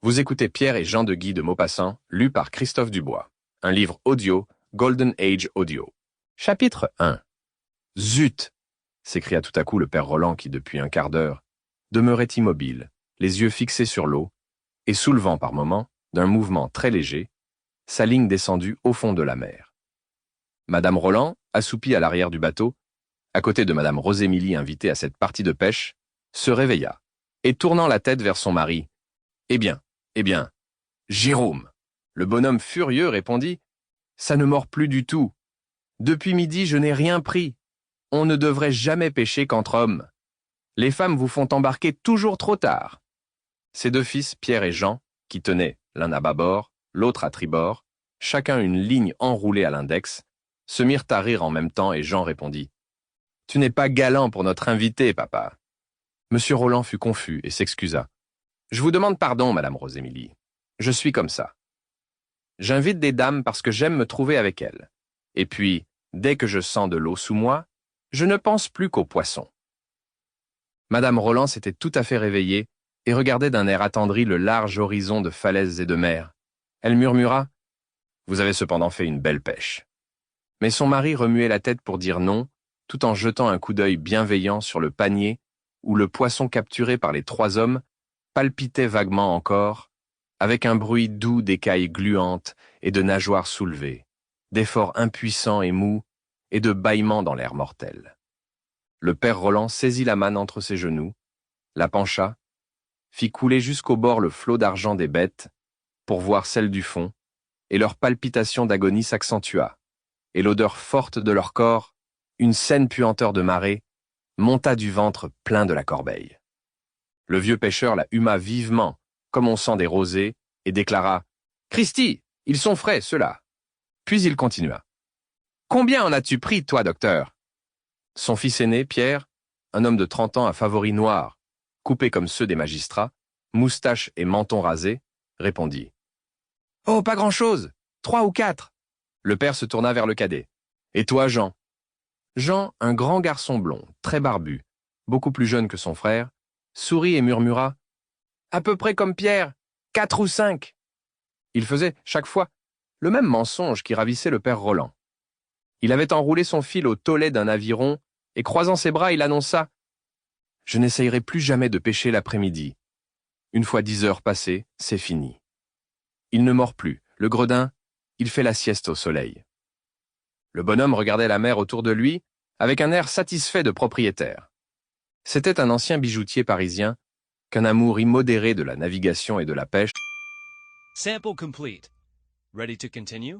Vous écoutez Pierre et Jean de Guy de Maupassant, lu par Christophe Dubois. Un livre audio, Golden Age Audio. Chapitre 1. Zut! S'écria tout à coup le père Roland qui, depuis un quart d'heure, demeurait immobile, les yeux fixés sur l'eau, et soulevant par moments, d'un mouvement très léger, sa ligne descendue au fond de la mer. Madame Roland, assoupie à l'arrière du bateau, à côté de Madame Rosémilie invitée à cette partie de pêche, se réveilla, et tournant la tête vers son mari, « Eh bien, Jérôme !» Le bonhomme furieux répondit, « Ça ne mord plus du tout. Depuis midi, je n'ai rien pris. On ne devrait jamais pêcher qu'entre hommes. Les femmes vous font embarquer toujours trop tard. » Ses deux fils, Pierre et Jean, qui tenaient, l'un à bâbord, l'autre à tribord, chacun une ligne enroulée à l'index, se mirent à rire en même temps et Jean répondit, « Tu n'es pas galant pour notre invité, papa. » Monsieur Roland fut confus et s'excusa. « Je vous demande pardon, Madame Rosémilie. Je suis comme ça. J'invite des dames parce que j'aime me trouver avec elles. Et puis, dès que je sens de l'eau sous moi, je ne pense plus qu'aux poissons. » Madame Roland s'était tout à fait réveillée et regardait d'un air attendri le large horizon de falaises et de mer. Elle murmura, « Vous avez cependant fait une belle pêche. » Mais son mari remuait la tête pour dire non, tout en jetant un coup d'œil bienveillant sur le panier où le poisson capturé par les trois hommes palpitait vaguement encore, avec un bruit doux d'écailles gluantes et de nageoires soulevées, d'efforts impuissants et mous et de bâillements dans l'air mortel. Le père Roland saisit la manne entre ses genoux, la pencha, fit couler jusqu'au bord le flot d'argent des bêtes pour voir celles du fond, et leur palpitation d'agonie s'accentua, et l'odeur forte de leur corps, une saine puanteur de marée, monta du ventre plein de la corbeille. Le vieux pêcheur la huma vivement, comme on sent des rosées, et déclara « Christi, ils sont frais, ceux-là !» Puis il continua. « Combien en as-tu pris, toi, docteur ?» Son fils aîné, Pierre, un homme de 30 ans à favoris noirs, coupés comme ceux des magistrats, moustache et menton rasé, répondit. « Oh, pas grand-chose, 3 ou 4. » Le père se tourna vers le cadet. « Et toi, Jean ?» Jean, un grand garçon blond, très barbu, beaucoup plus jeune que son frère, sourit et murmura « À peu près comme Pierre, 4 ou 5. » Il faisait, chaque fois, le même mensonge qui ravissait le père Roland. Il avait enroulé son fil au tollet d'un aviron et, croisant ses bras, il annonça « Je n'essayerai plus jamais de pêcher l'après-midi. Une fois 10 heures passées, c'est fini. » Il ne mord plus. Le gredin, il fait la sieste au soleil. Le bonhomme regardait la mer autour de lui avec un air satisfait de propriétaire. C'était un ancien bijoutier parisien qu'un amour immodéré de la navigation et de la pêche. Sample complete. Ready to continue?